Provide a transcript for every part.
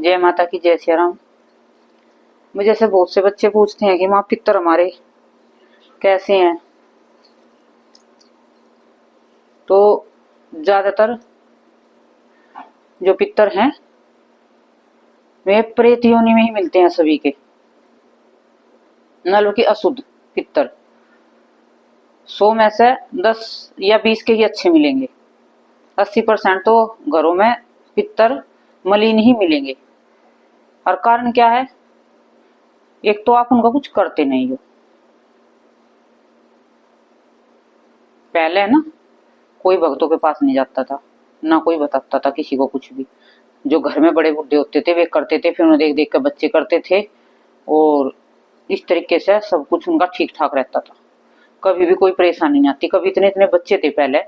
जय माता की, जय सिया राम। मुझे से बहुत से बच्चे पूछते हैं कि माँ पितर हमारे कैसे हैं। तो ज्यादातर जो पितर हैं वे प्रेत योनि में ही मिलते हैं सभी के, न कि अशुद्ध पितर 100 में से 10 या 20 के ही अच्छे मिलेंगे। 80% तो घरों में पितर मलिन ही मिलेंगे। और कारण क्या है? एक तो आप उनका कुछ करते नहीं हो। पहले ना कोई भक्तों के पास नहीं जाता था, ना कोई बताता था किसी को कुछ भी। जो घर में बड़े बुढ़े होते थे वे करते थे, फिर उन्हें देख देख कर बच्चे करते थे और इस तरीके से सब कुछ उनका ठीक ठाक रहता था। कभी भी कोई परेशानी नहीं आती। कभी इतने इतने बच्चे थे पहले,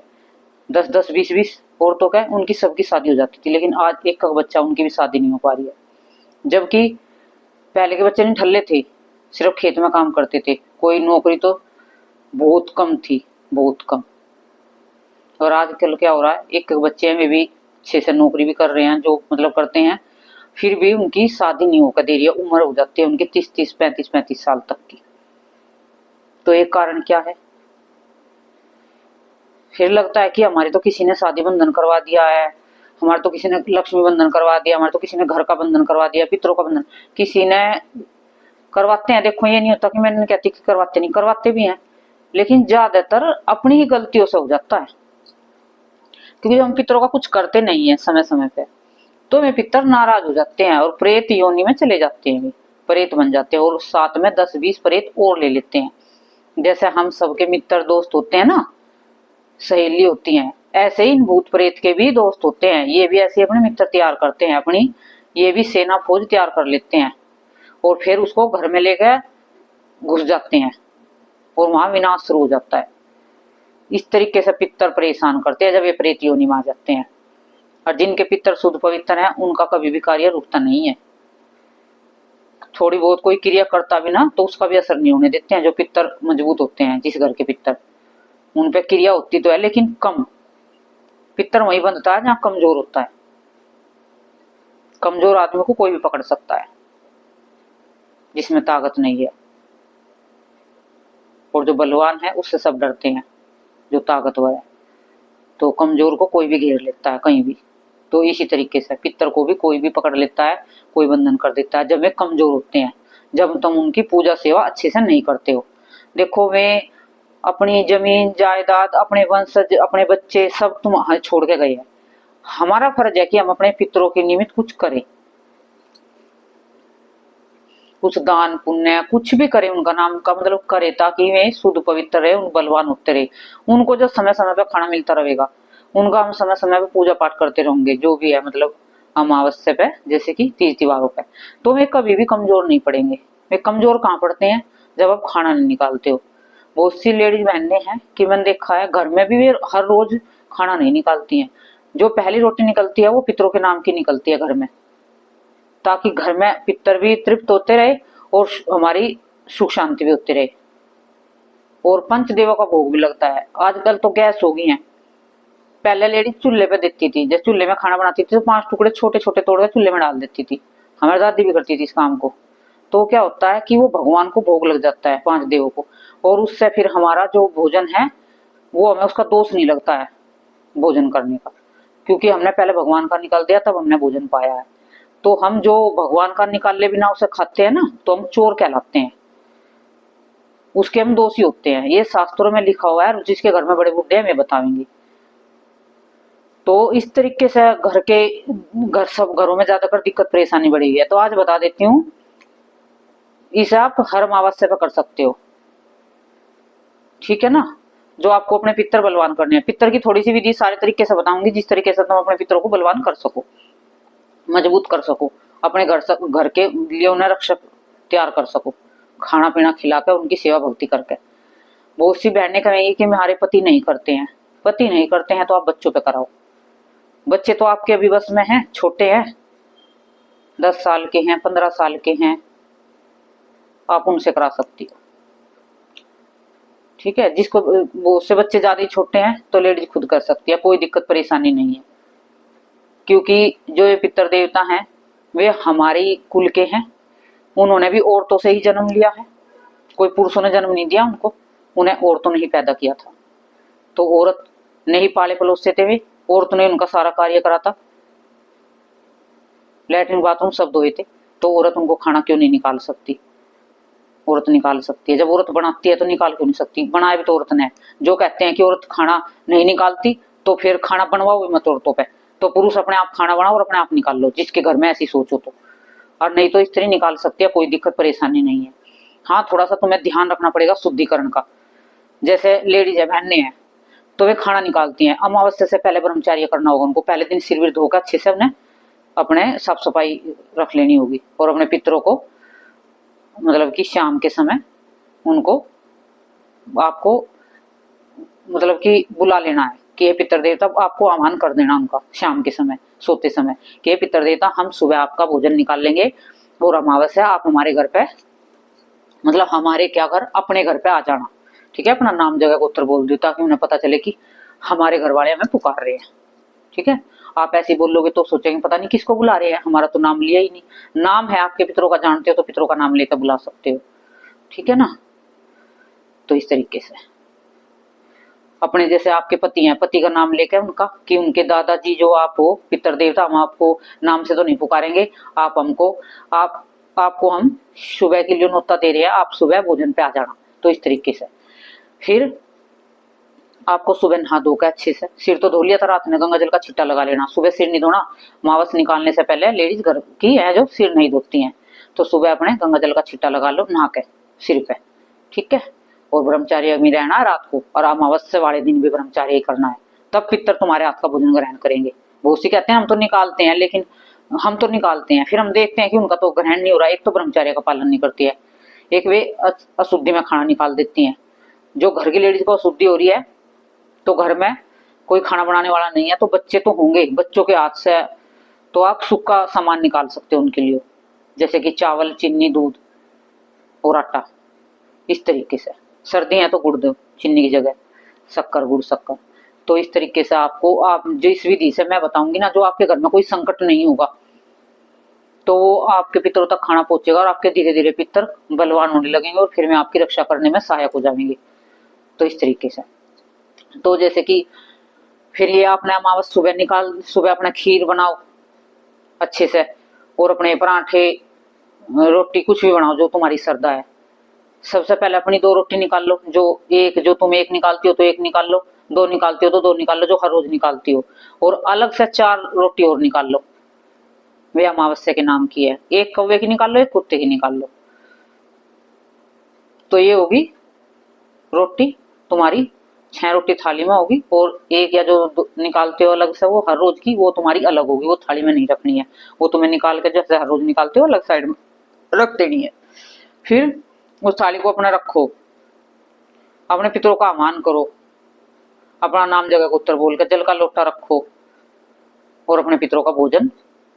10-10, 20-20 औरतों का, उनकी सबकी शादी हो जाती थी। लेकिन आज एक का बच्चा उनकी भी शादी नहीं हो पा रही है। जबकि पहले के बच्चे नहीं ठल्ले थे, सिर्फ खेत में काम करते थे, कोई नौकरी तो बहुत कम थी, बहुत कम। और आजकल क्या हो रहा है, एक बच्चे में भी 6 से नौकरी भी कर रहे हैं, जो मतलब करते हैं, फिर भी उनकी शादी नहीं होकर दे रही है। उम्र हो जाती है उनकी 30-30, 35-35 साल तक की। तो एक कारण क्या है? फिर लगता है कि हमारी तो किसी ने शादी बंधन करवा दिया है, हमारे तो किसी ने लक्ष्मी बंधन करवा दिया, हमारे तो किसी ने घर का बंधन करवा दिया, पितरों का बंधन किसी ने करवाते हैं। देखो ये नहीं होता कि मैं नहीं कहती कि करवाते नहीं, करवाते भी हैं, लेकिन ज्यादातर अपनी ही गलतियों से हो जाता है। क्योंकि हम पितरों का कुछ करते नहीं है समय समय पे, तो वे पितर नाराज हो जाते हैं और प्रेत योनि में चले जाते हैं, वे प्रेत बन जाते हैं और साथ में 10-20 प्रेत और ले लेते हैं। जैसे हम सबके मित्र दोस्त होते हैं ना, सहेली होती हैं, ऐसे ही भूत प्रेत के भी दोस्त होते हैं। ये भी ऐसे अपने मित्र तैयार करते हैं, अपनी ये भी सेना फौज तैयार कर लेते हैं और फिर उसको घर में लेकर घुस जाते हैं और वहां विनाश शुरू हो जाता है। इस तरीके से पितर परेशान करते हैं जब ये प्रेत योनि में आ जाते हैं। और जिनके पितर शुद्ध पवित्र हैं उनका कभी भी कार्य रुकता नहीं है। थोड़ी बहुत कोई क्रिया करता भी ना तो उसका भी असर नहीं होने देते हैं। जो पितर मजबूत होते हैं, जिस घर के पितर, उन पे क्रिया होती तो है लेकिन कम। पितर वही बनता है जहां कमजोर होता है। कमजोर आदमी को कोई भी पकड़ सकता है जिसमें ताकत नहीं है, और जो बलवान है उससे सब डरते हैं, जो ताकतवर है। तो कमजोर को कोई भी घेर लेता है कहीं भी। तो इसी तरीके से पितर को भी कोई भी पकड़ लेता है, कोई बंधन कर देता है जब वे कमजोर होते हैं, जब तुम उनकी पूजा सेवा अच्छे से नहीं करते हो। देखो वे अपनी जमीन जायदाद, अपने वंशज, अपने बच्चे सब तुम छोड़ के गए हैं। हमारा फर्ज है कि हम अपने पितरों के निमित्त कुछ करें, कुछ दान पुण्य कुछ भी करें, उनका नाम का मतलब करे, ताकि वे शुद्ध पवित्र रहे, उन बलवान होते रहे। उनको जो समय समय पे खाना मिलता रहेगा, उनका हम समय समय पे पूजा पाठ करते रहेंगे, जो भी है मतलब अमावस्या पे, जैसे कि तीज त्योहारों पे, तो वे कभी भी कमजोर नहीं पड़ेंगे। वे कमजोर कहाँ पड़ते हैं? जब आप खाना नहीं निकालते हो। बहुत सी लेडीज बहने हैं कि मैंने देखा है घर में भी वे हर रोज खाना नहीं निकालती हैं। जो पहली रोटी निकलती है वो पितरों के नाम की निकलती है घर में, ताकि घर में पितर भी तृप्त होते रहे और हमारी सुख शांति भी होती रहे। और पंचदेवों का भोग भी लगता है। आजकल तो गैस हो गई है, पहले लेडी चूल्हे पे देती थी, जब चूल्हे में खाना बनाती थी तो 5 टुकड़े छोटे छोटे तोड़कर चूल्हे में डाल देती थी। हमारी दादी भी करती थी इस काम को। तो क्या होता है कि वो भगवान को भोग लग जाता है, 5 देवों को, और उससे फिर हमारा जो भोजन है वो हमें उसका दोष नहीं लगता है भोजन करने का, क्योंकि हमने पहले भगवान का निकाल दिया तब हमने भोजन पाया है। तो हम जो भगवान का निकाल ले बिना उसे खाते हैं ना, तो हम चोर कहलाते हैं, उसके हम दोषी होते हैं। ये शास्त्रों में लिखा हुआ है, जिसके घर में बड़े बुढ़े हैं वे बताएंगे। तो इस तरीके से घर सब घरों में ज्यादातर दिक्कत परेशानी बढ़ी हुई है। तो आज बता देती हूँ, इसे आप हर अमावस्या पे कर सकते हो, ठीक है ना। जो आपको अपने पितर बलवान करने हैं, पितर की थोड़ी सी विधि सारे तरीके से बताऊंगी, जिस तरीके से तुम अपने पितरों को बलवान कर सको, मजबूत कर सको, अपने घर के लिए उन्हें रक्षक तैयार कर सको, खाना पीना खिलाकर उनकी सेवा भक्ति करके। बहुत सी बहनें कहेंगी कि हमारे पति नहीं करते हैं। पति नहीं करते हैं तो आप बच्चों पे कराओ। बच्चे तो आपके अभी बस में हैं, छोटे हैं, 10 साल के हैं, 15 साल के हैं, आप उनसे करा सकती हो, ठीक है। जिसको वो से बच्चे ज्यादा ही छोटे हैं तो लेडीज खुद कर सकती है, कोई दिक्कत परेशानी नहीं है। क्योंकि जो ये पितर देवता हैं वे हमारी कुल के हैं, उन्होंने भी औरतों से ही जन्म लिया है, कोई पुरुषों ने जन्म नहीं दिया उनको, उन्हें औरतों ने ही पैदा किया था। तो औरत ने ही पाले पलोसे थे, वे औरतों ने उनका सारा कार्य करा था, लैट्रिन बाथरूम सब धोए थे। तो औरत उनको खाना क्यों नहीं निकाल सकती? औरत निकाल सकती है। जब औरत बनाती है तो निकाल क्यों नहीं सकती? बनाया भी तो औरत ने। जो कहते हैं कि औरत खाना नहीं निकालती तो फिर खाना बनवाओ भी मत औरतों पे, तो पुरुष अपने आप खाना बनाओ और अपने आप निकाल लो, जिसके घर में ऐसी सोच हो तो। और नहीं तो स्त्री निकाल सकती है, कोई दिक्कत परेशानी नहीं है। हाँ, थोड़ा सा तुम्हें ध्यान रखना पड़ेगा शुद्धिकरण का। जैसे लेडीज है, बहनें हैं, तो वे खाना निकालती हैं, अमावस्या से पहले ब्रह्मचार्य करना होगा उनको। पहले दिन सिर विर धोकर अच्छे से उन्हें अपने साफ सफाई रख लेनी होगी, और अपने पितरों को मतलब कि शाम के समय उनको आपको मतलब कि बुला लेना है कि हे पितर देवता, आपको आह्वान कर देना उनका शाम के समय सोते समय कि हे पितर देवता, हम सुबह आपका भोजन निकाल लेंगे और अमावस्या आप हमारे घर पे, मतलब हमारे क्या घर, अपने घर पे आ जाना। ठीक है, अपना नाम जगह गोत्र बोल दो ताकि उन्हें पता चले कि हमारे घर वाले हमें पुकार रहे हैं। ठीक है, आप ऐसे बोलोगे तो सोचेंगे पता नहीं किसको बुला रहे हैं, हमारा तो नाम लिया ही नहीं। नाम है आपके पितरों का, जानते हो तो पितरों का नाम लेकर बुला सकते हो। ठीक है ना? तो इस तरीके से अपने जैसे आपके पति हैं, पति का नाम लेकर उनका कि उनके दादाजी जो आप हो पितर देवता, हम आपको नाम से तो नहीं पुकारेंगे, आप हमको आपको हम सुबह के लिए न्योता दे रहे हैं, आप सुबह भोजन पे आ जाना। तो इस तरीके से फिर आपको सुबह नहा धोकर अच्छे से, सिर तो धो लिया था रात में, गंगा जल का छिट्टा लगा लेना। सुबह सिर नहीं धोना, मावस निकालने से पहले लेडीज घर की है जो सिर नहीं धोती हैं, तो सुबह अपने गंगा जल का छिट्टा लगा लो नहा के सिर पे। ठीक है, और ब्रह्मचार्य में रहना है रात को, और अमावस्या वाले दिन भी ब्रह्मचार्य करना है, तब पितर तुम्हारे हाथ का भोजन ग्रहण करेंगे। बहुत सी कहते हैं हम तो निकालते हैं, लेकिन हम तो निकालते हैं, फिर हम देखते हैं कि उनका तो ग्रहण नहीं हो रहा। एक तो ब्रह्मचार्य का पालन नहीं करती है, एक वे अशुद्धि में खाना निकाल देती हैं। जो घर की लेडीज को अशुद्धि हो रही है तो घर में कोई खाना बनाने वाला नहीं है, तो बच्चे तो होंगे, बच्चों के हाथ से तो आप सूखा सामान निकाल सकते हो उनके लिए, जैसे कि चावल, चीनी, दूध और आटा। इस तरीके से सर्दी है तो गुड़ दो चीनी की जगह, शक्कर, गुड़ शक्कर। तो इस तरीके से आपको, आप जिस विधि से मैं बताऊंगी ना, जो आपके घर में कोई संकट नहीं होगा, तो वो आपके पितरों तक खाना पहुंचेगा और आपके धीरे धीरे पितर बलवान होने लगेंगे और फिर में आपकी रक्षा करने में सहायक हो जाएंगे। तो इस तरीके से, तो जैसे कि फिर ये आपने अमावस सुबह अपना खीर बनाओ अच्छे से, और अपने पराठे, रोटी, कुछ भी बनाओ जो तुम्हारी श्रद्धा है। सबसे पहले अपनी 2 रोटी निकाल लो, जो तुम एक निकालती हो तो एक निकाल लो, 2 निकालती हो तो 2 निकाल लो, जो हर रोज निकालती हो, और अलग से 4 रोटी और निकाल लो, वे अमावस्या के नाम की है। एक कौवे की निकाल लो, एक कुत्ते की निकाल लो, तो ये होगी रोटी तुम्हारी 6 रोटी थाली में होगी, और एक या जो निकालते हो अलग से वो हर रोज की, वो तुम्हारी अलग होगी, वो थाली में नहीं रखनी है, वो तुम्हें निकाल के जैसे हर रोज निकालते हो अलग साइड में रख देनी है। फिर उस थाली को अपना रखो, अपने पितरों का आह्वान करो, अपना नाम जगह गोत्र बोल कर, जल का लोटा रखो और अपने पितरों का भोजन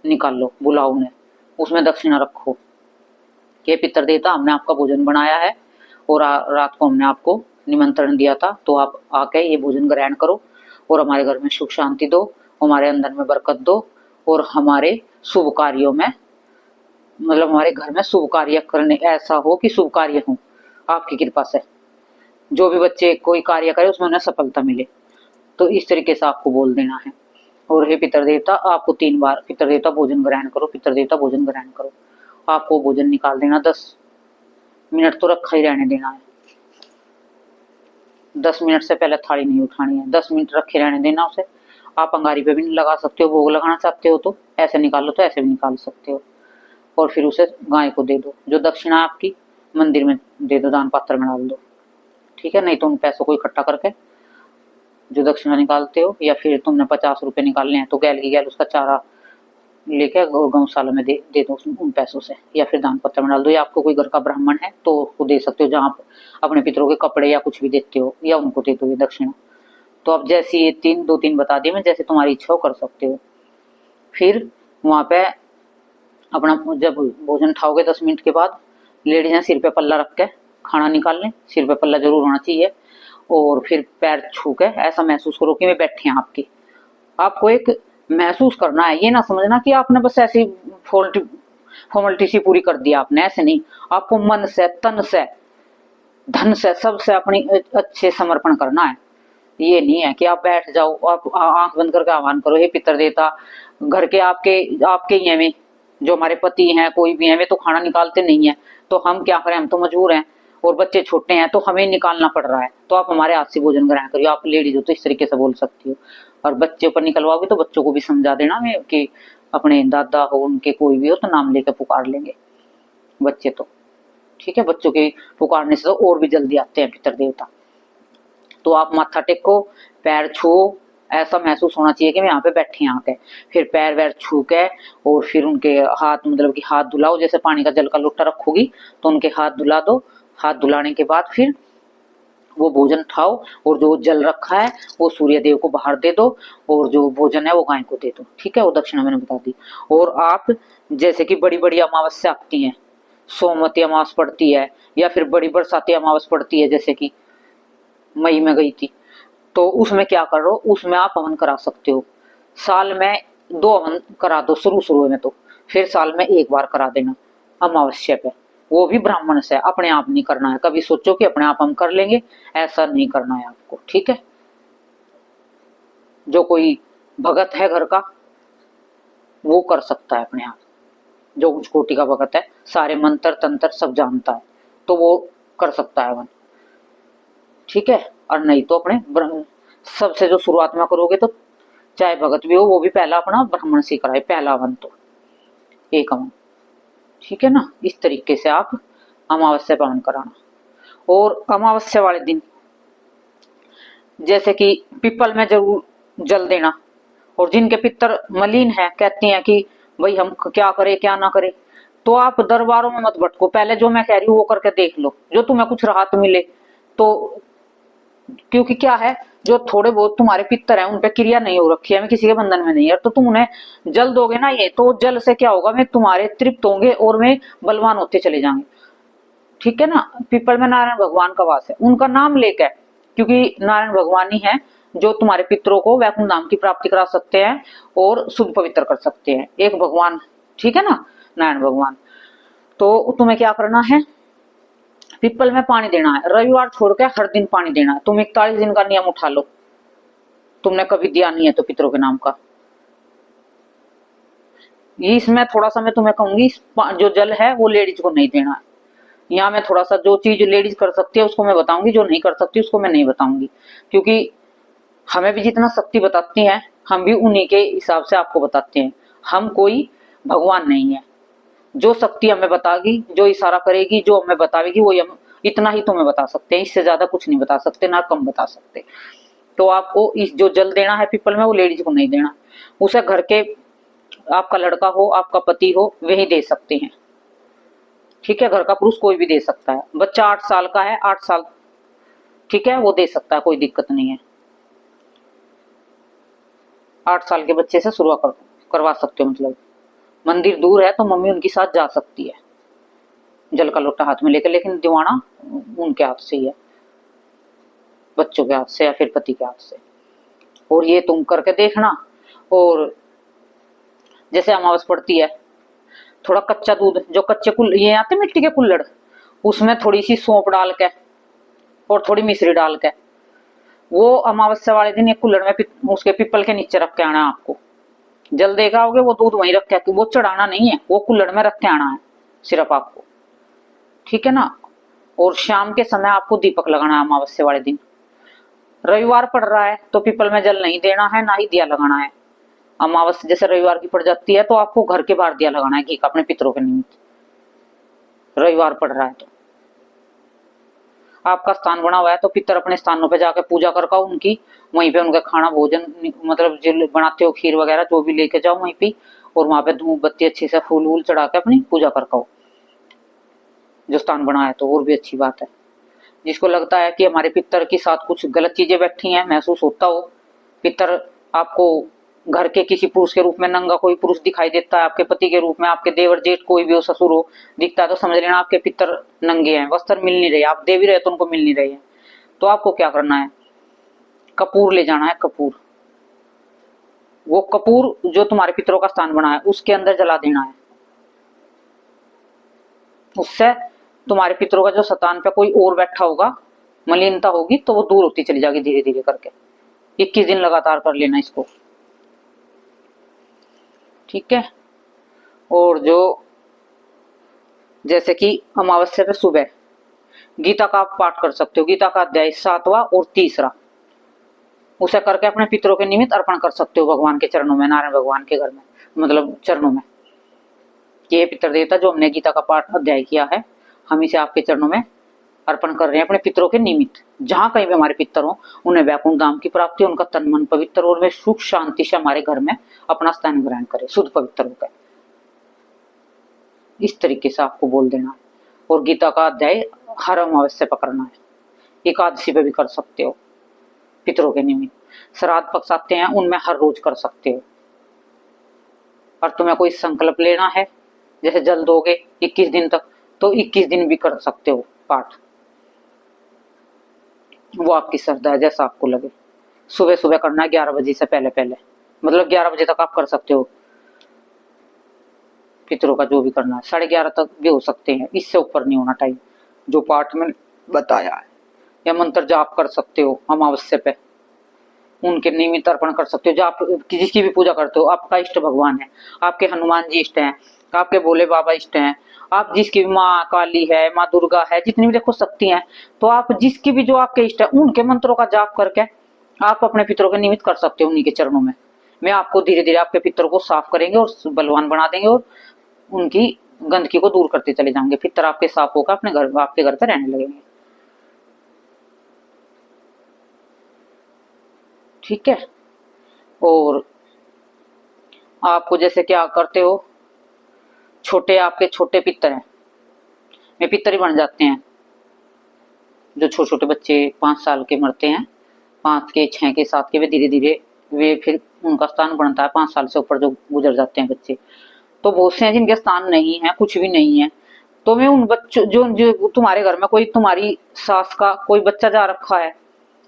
निकाल लो, बुलाओ उन्हें, उसमें दक्षिणा रखो कि पितर देवता, हमने आपका भोजन बनाया है और रात को हमने आपको निमंत्रण दिया था, तो आप आके ये भोजन ग्रहण करो और हमारे घर में सुख शांति दो, हमारे अंदर में बरकत दो, और हमारे शुभ कार्यों में, मतलब हमारे घर में शुभ कार्य करने, ऐसा हो कि शुभ कार्य हो आपकी कृपा से, जो भी बच्चे कोई कार्य करे उसमें उन्हें सफलता मिले। तो इस तरीके से आपको बोल देना है। और हे पितर देवता, आपको 3 बार पितर देवता भोजन ग्रहण करो, पितर देवता भोजन ग्रहण करो, आपको भोजन निकाल देना। 10 मिनट तो रखा ही रहने देना है, 10 मिनट से पहले थाली नहीं उठानी है, 10 मिनट रखे रहने देना उसे। आप अंगारी पे भी लगा सकते हो, भोग लगाना चाहते हो तो ऐसे निकाल लो, तो ऐसे भी निकाल सकते हो, और फिर उसे गाय को दे दो। जो दक्षिणा आपकी मंदिर में दे दो, दान पात्र में डाल दो। ठीक है, नहीं तो उन पैसों को इकट्ठा करके जो दक्षिणा निकालते हो, या फिर तुमने 50 रुपए निकालने हैं तो गैल की गैल उसका चारा लेके गौशाला में दे दो उन पैसों से, या फिर दान पत्र में डाल दो, या आपको कोई घर का ब्राह्मण है तो उसको दे सकते हो, जहाँ अपने पितरों के कपड़े या कुछ भी देते हो, या उनको दे दो ये दक्षिणा। तो अब जैसी ये 2-3 बता दी मैं, जैसे तुम्हारी इच्छा हो कर सकते हो। फिर वहां पे अपना जब भोजन खाओगे 10 मिनट के बाद, लेडीज हैं सिर पे पल्ला रख के खाना निकाल लें, सिर पे पल्ला जरूर होना चाहिए, और फिर पैर छू के ऐसा महसूस करो कि वे बैठे हैं आपकी। आपको एक महसूस करना है, ये ना समझना कि आपने बस ऐसे फॉर्मेलिटी सी पूरी कर दी आपने, ऐसे नहीं। आपको मन से, तन से, धन से, सबसे अपनी अच्छे समर्पण करना है। ये नहीं है कि आप बैठ जाओ, आप आंख बंद करके आह्वान करो, हे पितर देवता। घर के आपके आपके ही हैं, में जो हमारे पति हैं, कोई भी है, वे तो खाना निकालते नहीं है, तो हम क्या करें, हम तो मजबूर हैं, और बच्चे छोटे हैं तो हमें निकालना पड़ रहा है, तो आप हमारे हाथ से भोजन ग्रहण करिए। आप लेडीज हो तो इस तरीके से बोल सकती हो। और बच्चे ऊपर निकलवाओगे तो बच्चों को भी समझा देना में कि अपने दादा हो, उनके कोई भी हो, तो नाम लेकर पुकार लेंगे बच्चे तो, ठीक है। बच्चों के पुकारने से तो और भी जल्दी आते हैं पितर देवता। तो आप माथा टेको, पैर छुओ, ऐसा महसूस होना चाहिए कि मैं यहाँ पे बैठी यहाँ के। फिर पैर वैर छू के, और फिर उनके हाथ, मतलब कि हाथ धुलाओ, जैसे पानी का जल का लोटा रखोगी तो उनके हाथ धुला दो। हाथ धुलाने के बाद फिर वो भोजन उठाओ, और जो जल रखा है वो सूर्य देव को बाहर दे दो, और जो भोजन है वो गाय को दे दो, ठीक है। वो दक्षिणा मैंने बता दी। और आप जैसे कि बड़ी बड़ी अमावस्या आती है, सोमवती अमावस पड़ती है, या फिर बड़ी बरसाती अमावस पड़ती है, जैसे कि मई में गई थी, तो उसमें क्या करो, उसमें आप हवन करा सकते हो। साल में 2 हवन करा दो शुरू में, तो फिर साल में 1 बार करा देना अमावस्या पे। वो भी ब्राह्मण से, अपने आप नहीं करना है। कभी सोचो कि अपने आप हम कर लेंगे, ऐसा नहीं करना है आपको, ठीक है। जो कोई भगत है घर का, वो कर सकता है अपने आप। जो उच्च कोटि का भगत है, सारे मंत्र तंत्र सब जानता है, तो वो कर सकता है हवन, ठीक है। और नहीं तो अपने सबसे जो शुरुआत में करोगे, तो चाहे भगत भी हो, वो भी पहला अपना ब्राह्मण से कराए, पहला हवन तो एक हवन, ठीक है ना। इस तरीके से आप अमावस्या पावन कराना। और अमावस्या वाले दिन जैसे कि पीपल में जरूर जल देना। और जिनके पितर मलिन है, कहती हैं कि भाई हम क्या करें क्या ना करें, तो आप दरबारों में मत भटको। पहले जो मैं कह रही हूँ वो करके देख लो, जो तुम्हें कुछ राहत मिले तो। क्योंकि क्या है, जो थोड़े बहुत तुम्हारे पितर हैं उन पे क्रिया नहीं हो रखी है, मैं किसी के बंधन में नहीं है, तो तुम उन्हें जल दोगे ना, ये तो जल से क्या होगा, मैं तुम्हारे तृप्त होंगे और मैं बलवान होते चले जाएंगे, ठीक है ना। पीपल में नारायण भगवान का वास है, उनका नाम लेकर, क्योंकि नारायण भगवान ही है जो तुम्हारे पितरों को वैकुंठ धाम की प्राप्ति करा सकते हैं और शुद्ध पवित्र कर सकते हैं, एक भगवान, ठीक है ना, नारायण भगवान। तो तुम्हें क्या करना है, पीपल में पानी देना है, रविवार छोड़कर हर दिन पानी देना है। तुम 41 दिन का नियम उठा लो, तुमने कभी दिया नहीं है तो पितरों के नाम का। इसमें थोड़ा सा मैं तुम्हें कहूंगी, जो जल है वो लेडीज को नहीं देना है। यहाँ मैं थोड़ा सा जो चीज लेडीज कर सकती है उसको मैं बताऊंगी, जो नहीं कर सकती उसको मैं नहीं बताऊंगी, क्योंकि हमें भी जितना शक्ति बताती हैं, हम भी उन्हीं के हिसाब से आपको बताते हैं। हम कोई भगवान नहीं है। जो शक्ति हमें बताएगी, जो इशारा करेगी, जो हमें बतावेगी, वो हम इतना ही तुम्हें बता सकते हैं, इससे ज्यादा कुछ नहीं बता सकते, ना कम बता सकते। तो आपको इस जो जल देना है पीपल में, वो लेडीज को नहीं देना, उसे घर के, आपका लड़का हो, आपका पति हो, वही दे सकते हैं, ठीक है। घर का पुरुष कोई भी दे सकता है। बच्चा 8 साल का है, 8 साल, ठीक है, वो दे सकता है, कोई दिक्कत नहीं है। 8 साल के बच्चे से शुरुआत करवा सकते हो, मतलब मंदिर दूर है तो मम्मी उनके साथ जा सकती है जल का लोटा हाथ में लेकर, लेकिन दिवाना उनके हाथ से ही है, बच्चों के हाथ से या फिर पति के हाथ से। और ये तुम करके देखना। और जैसे अमावस पड़ती है, थोड़ा कच्चा दूध, जो कच्चे ये आते मिट्टी के कुल्हड़, उसमें थोड़ी सी सौंफ डाल के और थोड़ी मिश्री डाल के, वो अमावस्या वाले दिन एक कुल्हड़ में उसके पीपल के नीचे रख के आना है आपको। जल देखा होगे, वो दूध वहीं रख के, वो चढ़ाना नहीं है, वो कुल्हड़ में रख के आना है सिर्फ आपको, ठीक है ना। और शाम के समय आपको दीपक लगाना है अमावस्या वाले दिन। रविवार पड़ रहा है तो पीपल में जल नहीं देना है, ना ही दिया लगाना है। अमावस्या जैसे रविवार की पड़ जाती है तो आपको घर के बाहर दिया लगाना है घी का, अपने पितरों के निमित्त। रविवार पड़ रहा है तो आपका स्थान बना हुआ है तो पितर अपने स्थानों पे जाकर पूजा करके उनकी, वहीं पे उनका खाना भोजन, मतलब जो बनाते हो खीर वगैरह जो भी लेके जाओ वहीं पे, और वहां पे धूप बत्ती अच्छे से फूल वूल चढ़ा के अपनी पूजा करके जो स्थान बना है, तो और भी अच्छी बात है। जिसको लगता है कि हमारे पितर के साथ कुछ गलत चीजें बैठी हैं, महसूस होता हो, पितर आपको घर के किसी पुरुष के रूप में नंगा कोई पुरुष दिखाई देता है, आपके पति के रूप में, आपके देवर जेठ कोई भी हो, ससुर हो, दिखता है, तो समझ लेना आपके पितर नंगे हैं, वस्त्र मिल नहीं रहे, आप दे भी रहे तो उनको मिल नहीं रहे हैं। तो आपको क्या करना है, कपूर ले जाना है, कपूर। वो कपूर जो तुम्हारे पितरों का स्थान बना है उसके अंदर जला देना है, उससे तुम्हारे पितरों का जो शतान पे कोई और बैठा होगा, मलिनता होगी, तो वो दूर होती चली जाएगी धीरे धीरे करके। 21 दिन लगातार कर लेना इसको, ठीक है। और जो जैसे कि अमावस्या पे सुबह गीता का आप पाठ कर सकते हो, गीता का अध्याय 7वां और 3रा, उसे करके अपने पितरों के निमित्त अर्पण कर सकते हो भगवान के चरणों में, नारायण भगवान के घर में, मतलब चरणों में। ये पितर देवता जो हमने गीता का पाठ अध्याय किया है, हम इसे आपके चरणों में अर्पण कर रहे हैं अपने पितरों के निमित्त। जहां कहीं भी हमारे पितर हो, उन्हें वैकुंठ धाम की प्राप्ति, उनका तन मन पवित्र और वे सुख शांति से हमारे घर में अपना स्थान ग्रहण करें, शुद्ध पवित्र होकर। इस तरीके से आपको बोल देना है। और गीता का अध्याय हर अमावस्या पकड़ना है, एकादशी पे भी कर सकते हो पितरों के निमित्त। श्राद्ध पक्ष आते हैं, उनमें हर रोज कर सकते हो। और तुम्हें कोई संकल्प लेना है, जैसे जल दोगे 21 दिन तक, तो 21 दिन भी कर सकते हो पाठ, वो आपकी श्रद्धा है, जैसा आपको लगे। सुबह सुबह करना है 11 बजे से पहले पहले, मतलब 11 बजे तक आप कर सकते हो पितरों का जो भी करना है। 11:30 तक भी हो सकते हैं, इससे ऊपर नहीं होना टाइम जो पाठ में बताया है। या मंत्र जाप कर सकते हो अमावस्या पे, उनके निमित्त अर्पण कर सकते हो। जो आप जिसकी भी पूजा करते हो, आपका इष्ट भगवान है, आपके हनुमान जी इष्ट हैं, आपके भोले बाबा इष्ट हैं, आप जिसकी भी माँ काली है, माँ दुर्गा है, जितनी भी देखो शक्ति हैं, तो आप जिसकी भी जो आपके इष्ट है, उनके मंत्रों का जाप करके आप अपने पितरों के निमित्त कर सकते हो उन्हीं के चरणों में। मैं आपको धीरे धीरे आपके पितर को साफ करेंगे और बलवान बना देंगे, और उनकी गंदगी को दूर करते चले जाएंगे। पितर आपके साफ होकर अपने घर, आपके घर पे रहने लगेंगे, ठीक है। और आपको जैसे क्या करते हो, छोटे आपके छोटे पितर हैं, वे पितर ही बन जाते हैं। जो छोटे छोटे बच्चे 5 साल के मरते हैं, 5 के 6 के 7 के, वे धीरे धीरे वे फिर उनका स्थान बनता है। 5 साल से ऊपर जो गुजर जाते हैं बच्चे, तो बहुत से हैं जिनके स्थान नहीं है, कुछ भी नहीं है। तो मैं उन बच्चों जो तुम्हारे घर में कोई तुम्हारी सास का कोई बच्चा जा रखा है,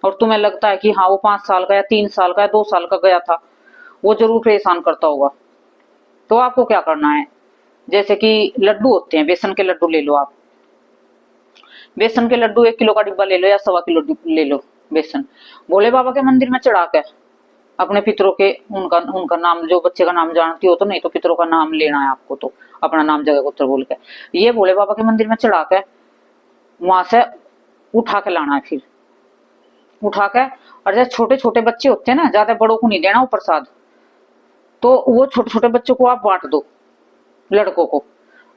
और तुम्हें लगता है कि हाँ वो 5 साल का या 3 साल का या 2 साल का गया था, वो जरूर परेशान करता होगा, तो आपको क्या करना है, जैसे कि लड्डू होते हैं, बेसन के लड्डू ले लो आप। बेसन के लड्डू 1 किलो का डिब्बा ले लो या 1.25 किलो ले लो बेसन, भोले बाबा के मंदिर में चढ़ा कर अपने पितरों के उनका नाम, जो बच्चे का नाम जानती हो तो, नहीं तो पितरों का नाम लेना है आपको, तो अपना नाम जगह गोत्र बोल के ये भोले बाबा के मंदिर में चढ़ा के वहां से उठा के लाना है। फिर उठा के, और जैसे छोटे छोटे बच्चे होते हैं ना, ज्यादा बड़ों को नहीं देना वो प्रसाद, तो वो छोटे छोटे बच्चों को आप बांट दो, लड़कों को।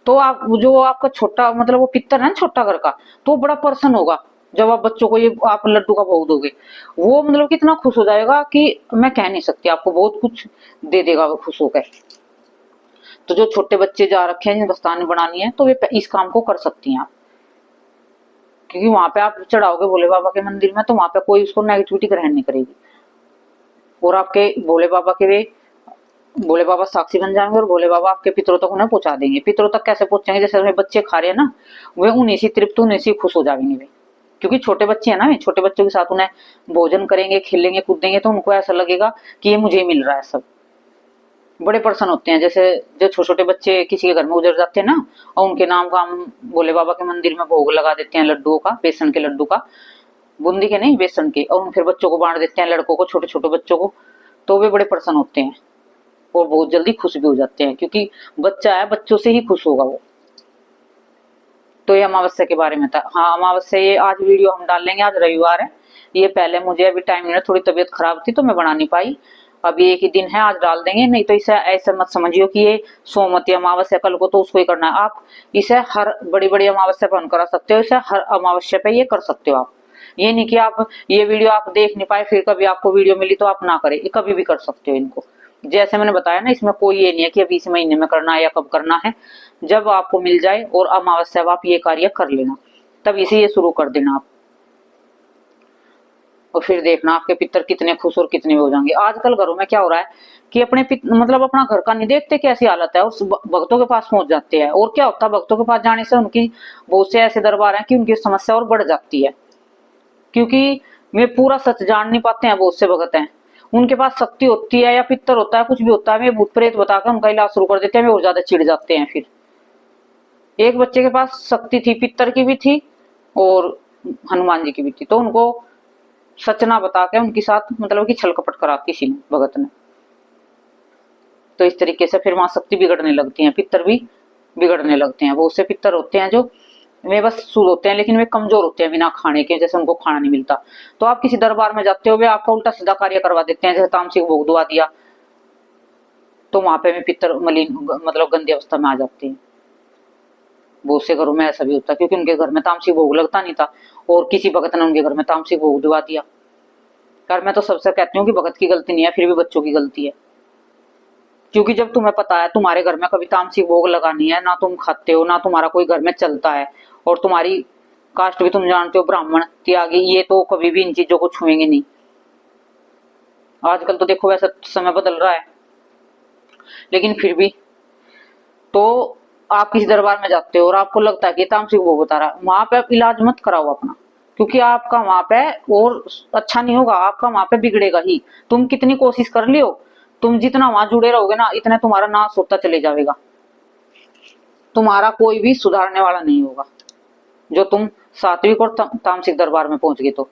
तो आप जो आपका छोटा, मतलब वो पितर है ना छोटा घर का, तो बड़ा प्रसन्न होगा जब आप बच्चों को ये आप लड्डू का भोग दोगे। वो मतलब कितना खुश हो जाएगा कि मैं कह नहीं सकती, आपको बहुत कुछ दे देगा वो खुश होकर। तो जो छोटे बच्चे जा रखे हैं, जिनको स्थान बनानी है, तो वे इस काम को कर सकती हैं आप, क्योंकि वहां पे आप चढ़ाओगे भोले बाबा के मंदिर में, तो वहां पे कोई उसको नेगेटिविटी ग्रहण नहीं करेगी। और आपके भोले बाबा के वे भोले बाबा साक्षी बन जाएंगे, और भोले बाबा आपके पितरों तक उन्हें पहुंचा देंगे। पितरों तक कैसे पहुंचेंगे, जैसे हमें बच्चे खा रहे हैं ना, वे उन्हीं से तृप्त, उन्हीं से खुश हो जाएंगे वे, क्योंकि छोटे बच्चे हैं ना, छोटे बच्चों के साथ उन्हें भोजन करेंगे, खेलेंगे कूदेंगे, तो उनको ऐसा लगेगा कि ये मुझे मिल रहा है। सब बड़े प्रसन्न होते हैं। जैसे जो छोटे छोटे बच्चे किसी के घर में गुजर जाते हैं ना, और उनके नाम का हम भोले बाबा के मंदिर में भोग लगा देते हैं लड्डुओं का, बेसन के लड्डू का, बूंदी के नहीं बेसन के, और फिर बच्चों को बांट देते हैं, लड़कों को, छोटे छोटे बच्चों को, तो वे बड़े प्रसन्न होते हैं और बहुत जल्दी खुश भी हो जाते हैं, क्योंकि बच्चा है, बच्चों से ही खुश होगा वो। तो ये अमावस्या के बारे में था। हाँ अमावस्या, ये आज वीडियो हम डाल लेंगे, आज रविवार है, ये पहले मुझे अभी टाइम नहीं, थोड़ी तबीयत खराब थी तो मैं बना नहीं पाई, अभी एक ही दिन है, आज डाल देंगे। नहीं तो इसे ऐसे मत समझियो कि ये सोमवती अमावस्या कल को तो उसको ही करना है। आप इसे हर बड़ी बड़ी अमावस्या पर करा सकते हो, इसे हर अमावस्या पे ये कर सकते हो आप। ये नहीं कि आप ये वीडियो आप देख नहीं पाए, फिर कभी आपको वीडियो मिली तो आप ना करें, कभी भी कर सकते हो इनको। जैसे मैंने बताया ना, इसमें कोई ये नहीं है कि अभी इस महीने में करना है या कब करना है, जब आपको मिल जाए और अमावस्या आप ये कार्य कर लेना, तब इसे ये शुरू कर देना आप, और फिर देखना आपके पितर कितने खुश और कितने हो जाएंगे। आजकल घरों में क्या हो रहा है कि अपने मतलब अपना घर का नहीं देखते कैसी हालत है, उस भक्तों के पास पहुंच जाते हैं। और क्या होता है, भक्तों के पास जाने से उनकी बहुत से ऐसे दरबार हैं कि उनकी समस्या और बढ़ जाती है, क्योंकि वे पूरा सच जान नहीं पाते हैं। बहुत से भगत हैं, उनके पास शक्ति होती है या पितर होता है, कुछ भी होता है, वे भूत प्रेत बताकर उनका इलाज शुरू कर देते हैं, वे और ज्यादा चिढ़ जाते हैं फिर। एक बच्चे के पास शक्ति थी, पितर की भी थी और हनुमान जी की भी थी, तो उनको सच ना बता के उनके साथ मतलब कि छल कपट करा किसी ने, भगत ने। तो इस तरीके से फिर वहां शक्ति बिगड़ने लगती है, पितर भी बिगड़ने लगते हैं। वो उससे पितर होते हैं जो वे बस सूद होते हैं, लेकिन वे कमजोर होते हैं बिना खाने के, जैसे उनको खाना नहीं मिलता। तो आप किसी दरबार में जाते हो, वे आपका उल्टा सीधा कार्य करवा देते हैं, जैसे तामसिक भोग दुआ दिया, तो वहां पे में पितर मलिन मतलब गंदी अवस्था में आ जाते हैं। बहुत से घरों में ऐसा भी होता है, क्योंकि उनके घर में तामसिक भोग लगता नहीं था और किसी भगत ने उनके घर में तामसिक भोग दिवा दिया। यार मैं तो सबसे कहती हूँ कि भगत की गलती नहीं है, फिर भी बच्चों की गलती है। क्योंकि जब तुम्हें पता है तुम्हारे घर में कभी तामसिक भोग लगानी है, ना तुम खाते हो, ना तुम्हारा कोई घर में चलता है, और तुम्हारी कास्ट भी तुम जानते हो ब्राह्मण त्यागी, ये तो कभी भी इन चीजों को छुएंगे नहीं। आजकल तो देखो वैसा समय बदल रहा है, लेकिन फिर भी तो आप किसी दरबार में जाते हो और आपको लगता है कि तामसिक भोग बता रहा है, वहां पे आप इलाज मत कराओ अपना, क्योंकि आपका वहां पे और अच्छा नहीं होगा, आपका वहां पे बिगड़ेगा ही। तुम कितनी कोशिश कर लियो, तुम जितना वहां जुड़े रहोगे ना, इतना तुम्हारा नाश होता चले जाएगा, तुम्हारा कोई भी सुधारने वाला नहीं होगा। जो तुम सात्विक और तामसिक दरबार में पहुंच गए, तो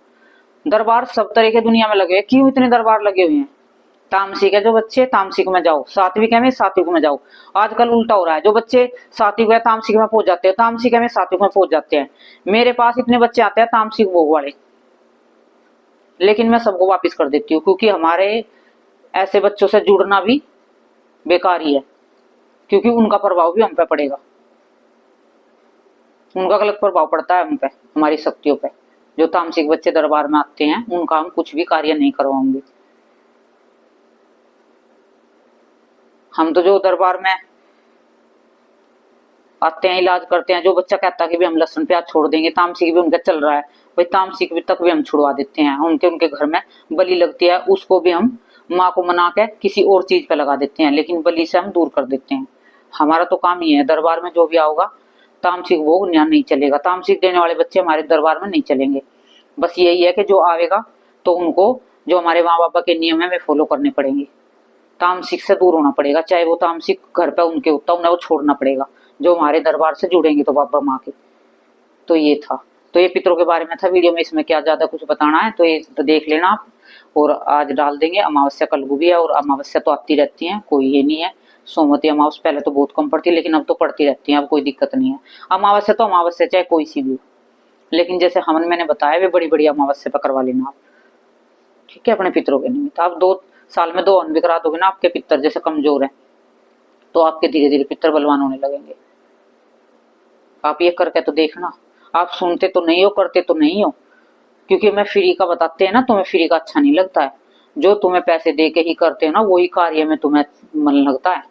दरबार सब तरह के दुनिया में लगे हुए, क्यों इतने दरबार लगे हुए हैं? तामसिक है जो बच्चे तामसिक में जाओ, सात्विक है में सात्विक में जाओ। आजकल उल्टा हो रहा है, जो बच्चे सात्विक है तामसिक में पहुंच जाते हैं, तामसिक है में सात्विक में पहुंच जाते हैं। मेरे पास इतने बच्चे आते हैं तामसिक भोग वाले, लेकिन मैं सबको वापिस कर देती हूँ, क्योंकि हमारे ऐसे बच्चों से जुड़ना भी बेकार ही है, क्योंकि उनका प्रभाव भी हम पे पड़ेगा, उनका गलत प्रभाव पड़ता है हम पे, हमारी शक्तियों पे। जो तामसिक बच्चे दरबार में आते हैं उनका हम कुछ भी कार्य नहीं करवाएंगे। हम तो जो दरबार में आते हैं इलाज करते हैं, जो बच्चा कहता है कि भी हम लहसुन प्याज छोड़ देंगे, तामसिक भी उनका चल रहा है, वही तामसिक भी तक भी हम छुड़वा देते हैं। उनके उनके घर में बलि लगती है, उसको भी हम माँ को मना के किसी और चीज पे लगा देते हैं, लेकिन बलि से हम दूर कर देते हैं। हमारा तो काम ये है, दरबार में जो भी आओगा तामसिक भोग यहाँ नहीं चलेगा, तामसिक देने वाले बच्चे हमारे दरबार में नहीं चलेंगे। बस यही है कि जो आवेगा तो उनको जो हमारे माँ बापा के नियम है वे फॉलो करने पड़ेंगे, तामसिक से दूर होना पड़ेगा, चाहे वो तामसिक घर पे उनके होता उन्हें वो छोड़ना पड़ेगा, जो हमारे दरबार से जुड़ेंगे तो बाबा माँ के। तो ये था, तो ये पितरों के बारे में था वीडियो में, इसमें क्या ज्यादा कुछ बताना है तो ये तो देख लेना आप। और आज डाल देंगे, अमावस्या कल को भी है, और अमावस्या तो आती रहती है, कोई ये नहीं है। सोमवती अमावस्या पहले तो बहुत कम पड़ती, लेकिन अब तो पड़ती रहती है, अब कोई दिक्कत नहीं है। अमावस्या तो अमावस्या चाहे कोई सी भी, लेकिन जैसे हवन मैंने बताया वे बड़ी बड़ी अमावस्या पर करवा लेना आप, ठीक है, अपने पितरों के निमित्त। आप 2 साल में 2 हवन भी करा दोगे ना, आपके पितर जैसे कमजोर है तो आपके धीरे धीरे पितर बलवान होने लगेंगे। आप ये करके तो देखना, आप सुनते तो नहीं हो, करते तो नहीं हो, क्योंकि मैं फ्री का बताते हैं ना, तुम्हें फ्री का अच्छा नहीं लगता है। जो तुम्हें पैसे दे के ही करते हो ना, वही कार्य में तुम्हें मन लगता है,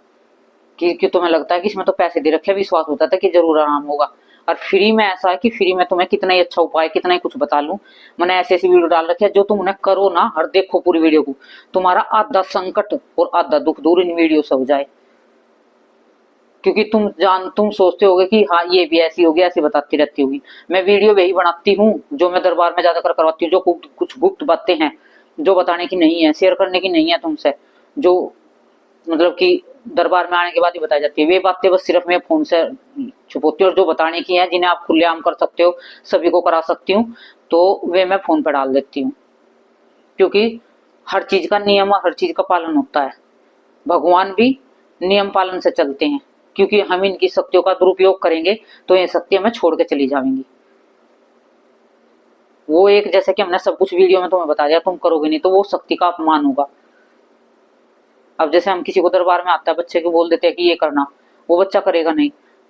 कि तुम्हें लगता है कि इसमें तो पैसे दे रखे, विश्वास होता था कि जरूर आराम होगा। और फ्री में ऐसा है कि फ्री में तुम्हें कितना ही अच्छा उपाय, कितना ही कुछ बता लूं, मैंने ऐसी ऐसी वीडियो डाल रखी है, जो तुम उन्हें करो ना, और देखो पूरी वीडियो को, तुम्हारा आधा संकट और आधा दुख दूर इन वीडियो से हो जाए। क्योंकि तुम सोचते होगे कि हाँ ये भी ऐसी होगी, ऐसी बताती रहती होगी। मैं वीडियो वही बनाती हूँ जो मैं दरबार में ज्यादा करवाती हूँ, जो कुछ गुप्त बातें हैं जो बताने की नहीं है, शेयर करने की नहीं है तुमसे, जो मतलब कि दरबार में आने के बाद ही बताई जाती है, वे बातें बस सिर्फ मैं फोन से छुपाती हूँ। और जो बताने की है, जिन्हें आप खुलेआम कर सकते हो, सभी को करा सकती हूँ, तो वे मैं फोन पर डाल देती हूँ। क्योंकि हर चीज का नियम और हर चीज का पालन होता है, भगवान भी नियम पालन से चलते हैं। क्योंकि हम इनकी शक्तियों का दुरुपयोग करेंगे तो ये शक्ति हमें छोड़ के चली जाएंगी। वो एक जैसे कि हमने सब कुछ वीडियो में तुम्हें बता दिया, तुम करोगे नहीं तो वो शक्ति का अपमान होगा। अब जैसे हम किसी को दरबार में आता है, बच्चे को बोल देते हैं कि ये करना, वो बच्चा करेगा नहीं,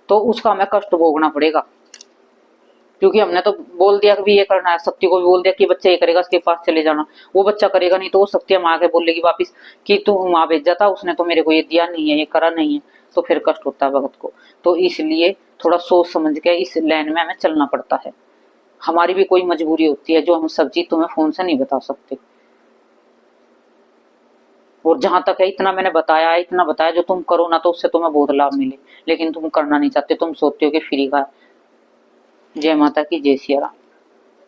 तो उसका हमें कष्ट भोगना पड़ेगा। क्योंकि हमने तो बोल दिया कि भी ये करना है, शक्ति को भी बोल दिया कि बच्चा ये करेगा, उसके पास चले जाना, वो बच्चा करेगा नहीं, तो वो शक्ति हम आके बोलेगी वापिस कि तू वहां भेजा था, उसने तो मेरे को ये दिया नहीं है, ये करा नहीं है, तो फिर कष्ट होता है भगत को। तो इसलिए थोड़ा सोच समझ के इस लाइन में हमें चलना पड़ता है। हमारी भी कोई मजबूरी होती है, जो हम सब चीज तुम्हें फोन से नहीं बता सकते। और जहां तक है इतना मैंने बताया है, इतना बताया, जो तुम करो ना तो उससे तुम्हें बहुत लाभ मिले, लेकिन तुम करना नहीं चाहते, तुम सोचते हो कि फ्री का है। जय माता की, जय सिया राम।